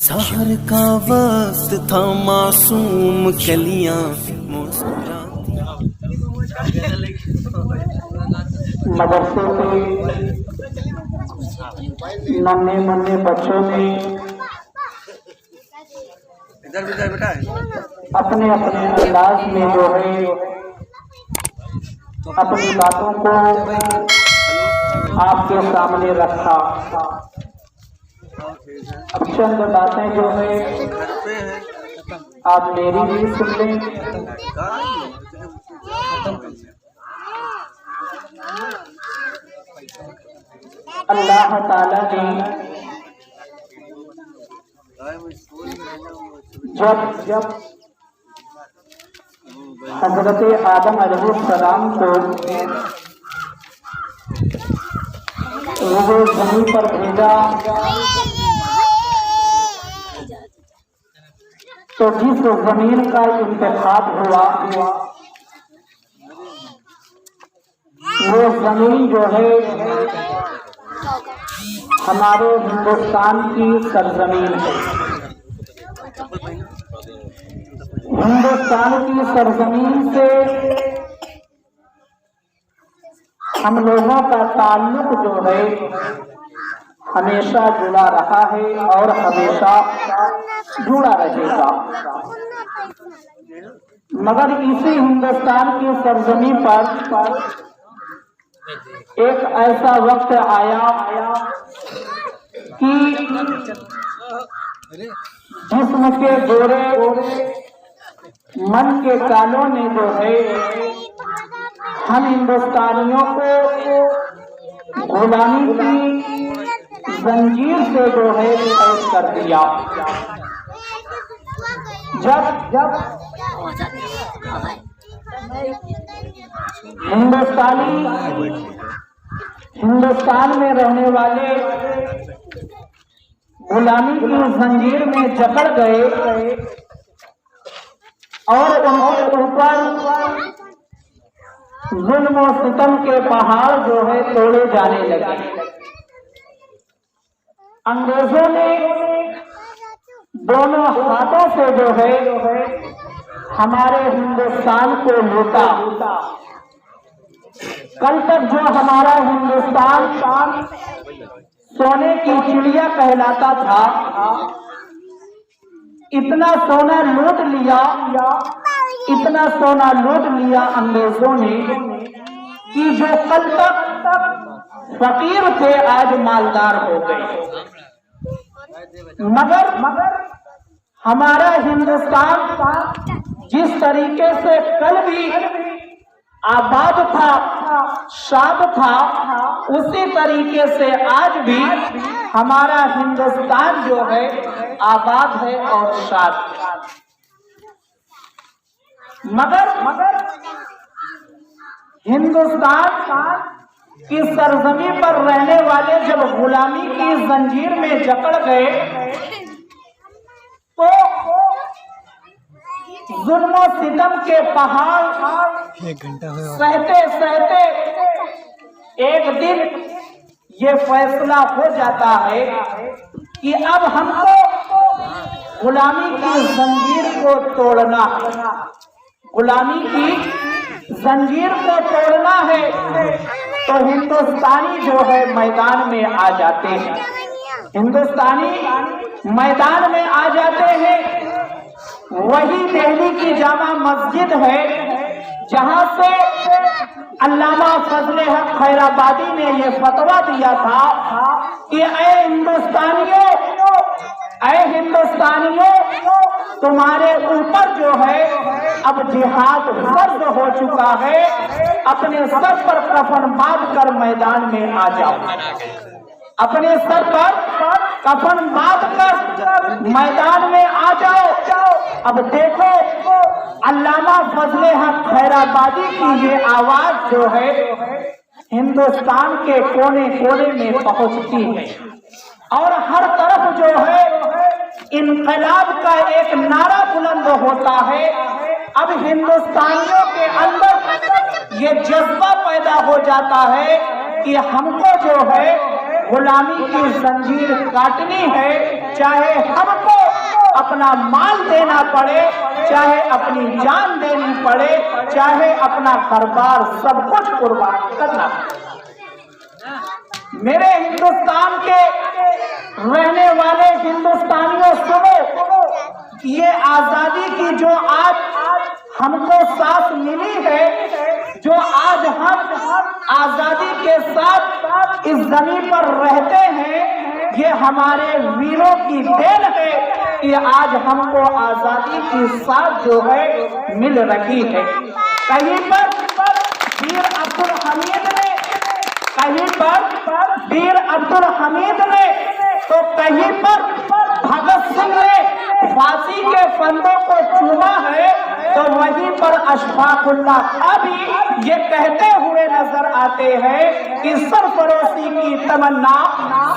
सहर का वक्त था, मासूम कलियां मदरसे से नन्हे मुन्ने बच्चों ने अपने अपने अंदाज में जो है अपनी बातों को आपके सामने रखा। अब चंद बातें जो है आप मेरी भी सुन लें। अल्लाह ताला ने जब हजरत आदम अलैहिस्सलाम को वो जमीन पर भेजा तो जिस जमीन का इंतखाब हुआ वो जमीन जो है हमारे हिंदुस्तान की सरजमीन है। हिंदुस्तान की सरजमीन से हम लोगों का ताल्लुक जो है हमेशा जुड़ा रहा है और हमेशा जुड़ा रहेगा। मगर इसी हिंदुस्तान की सरजमीन पर एक ऐसा वक्त आया कि जिस्म के गोरे मन के कालों ने जो है हम हिंदुस्तानियों को गुलामी की जंजीर से जो है कैद कर दिया। जब हिंदुस्तान में रहने वाले गुलामी की जंजीर में जकड़ गए और उनके ऊपर जुल्म और सितम के पहाड़ जो है तोड़े जाने लगे। अंग्रेजों ने दोनों हाथों से जो है हमारे हिंदुस्तान को लूटा। कल तक जो हमारा हिंदुस्तान सोने की चिड़िया कहलाता था, इतना सोना लूट लिया, इतना सोना लूट लिया अंग्रेजों ने कि जो कल तक फकीर थे आज मालदार हो गए। मगर हमारा हिंदुस्तान जिस तरीके से कल भी आबाद था, शाद था, उसी तरीके से आज भी हमारा हिंदुस्तान जो है आबाद है और शाद है। मगर हिंदुस्तान की सरजमी पर रहने वाले जब गुलामी की जंजीर में जकड़ गए तो जुल्म और सितम के पहाड़ सहते सहते एक दिन ये फैसला हो जाता है कि अब हमको गुलामी की जंजीर को तोड़ना है। गुलामी की जंजीर को तोड़ना है तो हिंदुस्तानी जो है मैदान में आ जाते हैं। हिंदुस्तानी मैदान में आ जाते हैं। वही दिल्ली की जामा मस्जिद है जहां से अल्लामा फजले हक खैराबादी ने ये फतवा दिया था कि ऐ हिंदुस्तानियों तुम्हारे ऊपर जो है अब जिहाद फर्ज हो चुका है। अपने सर पर कफन बांध कर मैदान में आ जाओ। अपने सर पर कफन बांध कर मैदान में आ जाओ। अब देखो अल्लामा फजले हक खैराबादी की ये आवाज जो है हिंदुस्तान के कोने कोने में पहुंचती है और हर तरफ जो है इनकलाब का एक नारा बुलंद होता है। अब हिंदुस्तानियों के अंदर ये जज्बा पैदा हो जाता है कि हमको जो है गुलामी की जंजीर काटनी है, चाहे हमको अपना माल देना पड़े, चाहे अपनी जान देनी पड़े, चाहे अपना घर-बार सब कुछ कुर्बान करना पड़े। मेरे हिंदुस्तान के रहने वाले हिंदुस्तानियों सुनो, ये आजादी की जो आज हमको सांस मिली है, जो आज हम आजादी के साथ इस जमीन पर रहते हैं, ये हमारे वीरों की देन है कि आज हमको आजादी की सांस जो है मिल रही है। कहीं पर वीर अब्दुल हमीद ने, कहीं पर वीर अब्दुल हमीद ने, तो कहीं पर भगत सिंह ने फांसी के फंदों को चूमा है, तो वहीं पर अशफाकुल्लाह खां भी ये कहते हुए नजर आते हैं कि सरफरोशी की तमन्ना,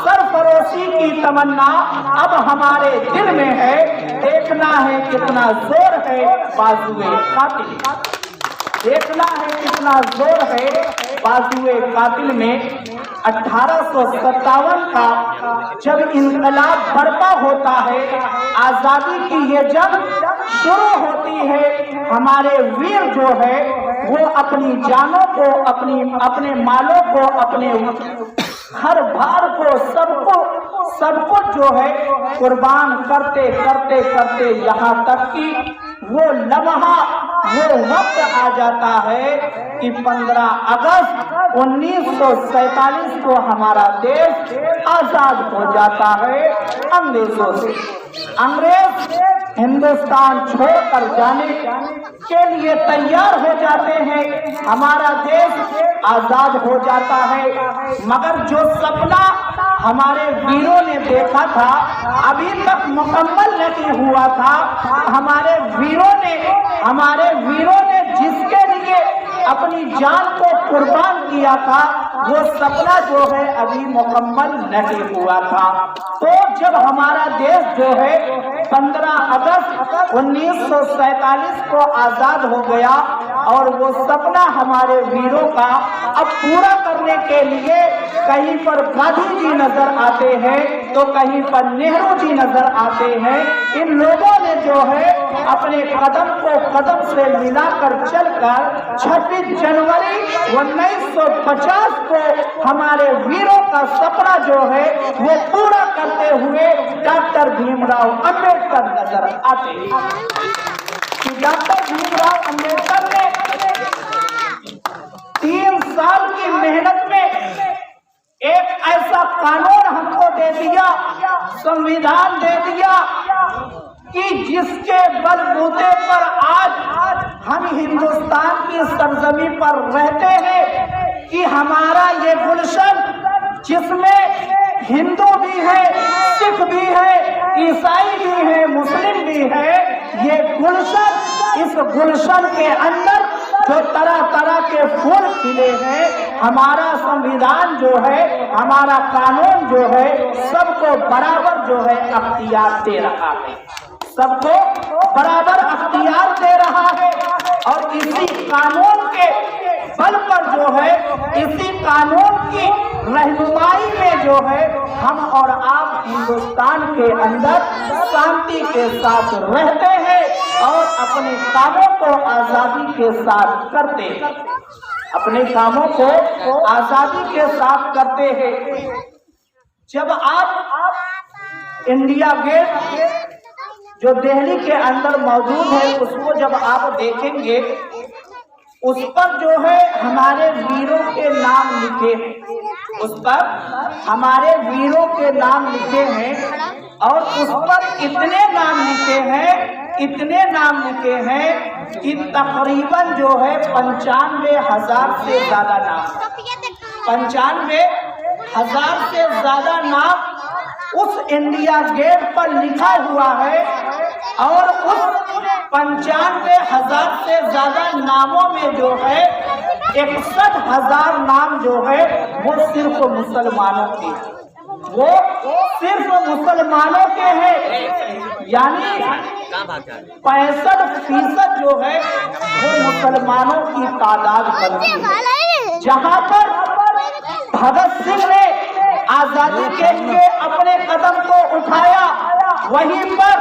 सरफरोशी की तमन्ना अब हमारे दिल में है, देखना है कितना जोर है बाजुए कातिल, देखना है कितना जोर है बाजुए कातिल में। 1857 का जब इनकलाब बर्पा होता है, आजादी की ये जंग शुरू होती है, हमारे वीर जो है वो अपनी जानों को, अपने मालों को, अपने हर भार को, सबको जो है कुर्बान करते करते करते यहाँ तक कि वो लम्हा, वो वक्त आ जाता है कि 15 अगस्त 1947 को हमारा देश आजाद हो जाता है अंग्रेजों से। अंग्रेज हिंदुस्तान छोड़कर जाने के लिए तैयार हो जाते हैं, हमारा देश आजाद हो जाता है। मगर जो सपना हमारे वीरों ने देखा था अभी तक मुकम्मल नहीं हुआ था, हमारे वीरों ने जिसके लिए अपनी जान को कुर्बान किया था, वो सपना जो है अभी मुकम्मल नहीं हुआ था। तो जब हमारा देश जो है 15 अगस्त 1947 को आजाद हो गया और वो सपना हमारे वीरों का अब पूरा करने के लिए कहीं पर गांधी जी नजर आते हैं, तो कहीं पर नेहरू जी नजर आते हैं। इन लोगों ने जो है अपने कदम को कदम से मिलाकर चलकर 26 जनवरी 1950 को हमारे वीरों का सपना जो है वो पूरा करते हुए डॉक्टर भीमराव अंबेडकर नजर आते हैं कि डॉक्टर भीमराव अंबेडकर ने 3 साल की मेहनत में एक ऐसा कानून हमको दे दिया, संविधान दे दिया कि जिसके बलबूते पर आज हम हिंदुस्तान की सरजमी पर रहते हैं कि हमारा ये गुलशन जिसमें हिंदू भी है, सिख भी है, ईसाई भी है, मुस्लिम भी है, ये गुलशन, इस गुलशन के अंदर जो तरह तरह के फूल खिले हैं, हमारा संविधान जो है, हमारा कानून जो है, सबको बराबर जो है अख्तियार दे रहा है, सबको बराबर अख्तियार दे रहा है। और इसी कानून के बल पर जो है, इसी कानून की रहनुमाई में जो है हम और आप हिंदुस्तान के अंदर शांति के साथ रहते हैं और अपने कामों को आजादी के साथ करते हैं, अपने कामों को आजादी के साथ करते हैं। जब आप इंडिया गेट जो दिल्ली के अंदर मौजूद है उसको जब आप देखेंगे, उस पर जो है हमारे वीरों के नाम लिखे हैं, उस पर हमारे वीरों के नाम लिखे हैं और उस पर इतने नाम लिखे हैं, इतने नाम लिखे हैं कि तकरीबन जो है 95,000 से ज्यादा नाम, 95,000 से ज्यादा नाम उस इंडिया गेट पर लिखा हुआ है। और उस 95,000 से ज्यादा नामों में जो है 61,000 नाम जो है वो सिर्फ मुसलमानों के, वो सिर्फ मुसलमानों के हैं, यानी 65% जो है वो मुसलमानों की तादाद बनती है। जहाँ पर भगत सिंह ने आजादी के लिए अपने कदम को उठाया, वहीं पर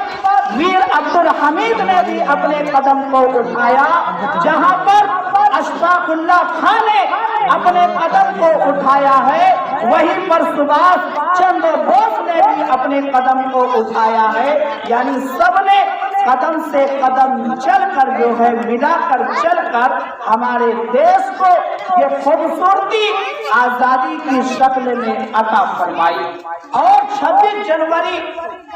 वीर अब्दुल हमीद ने भी अपने कदम को उठाया, जहां पर अशफाकुल्लाह खान ने अपने कदम को उठाया है, वहीं पर सुभाष चंद्र बोस ने भी अपने कदम को उठाया है। यानी सबने कदम से कदम चलकर जो है मिलाकर चलकर हमारे देश को ये खूबसूरती आजादी की शक्ल में अता फरमाई। और 26 जनवरी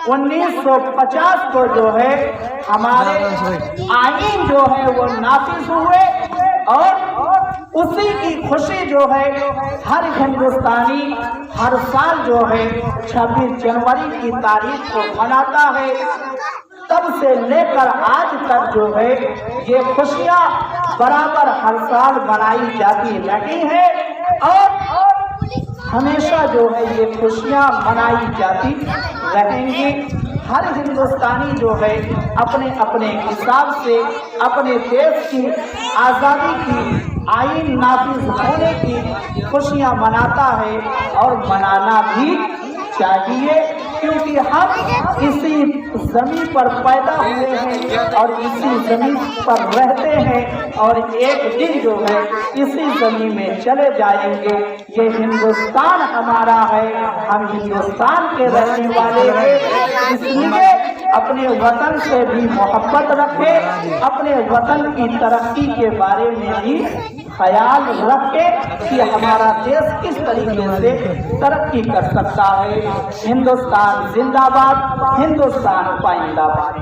1950 को जो है हमारे आईन जो है वो नाफिज हुए, और उसी की खुशी जो है हर हिंदुस्तानी हर साल जो है 26 जनवरी की तारीख को मनाता है। तब से लेकर आज तक जो है ये खुशियां बराबर हर साल मनाई जाती रही है, और हमेशा जो है ये खुशियां मनाई जाती रहेंगी। हर हिंदुस्तानी जो है अपने अपने हिसाब से अपने देश की आज़ादी की आईन नाफिज होने की खुशियां मनाता है, और मनाना भी चाहिए, क्योंकि हम इसी जमीन पर पैदा हुए हैं और इसी जमीन पर रहते हैं, और एक दिन जो है इसी जमीन में चले जाएंगे। ये हिंदुस्तान हमारा है, हम हिंदुस्तान के रहने वाले हैं, इसलिए अपने वतन से भी मोहब्बत रखें, अपने वतन की तरक्की के बारे में भी ख्याल रखें कि हमारा देश किस तरीके से तरक्की कर सकता है। हिंदुस्तान जिंदाबाद, हिंदुस्तान पाइंदाबाद।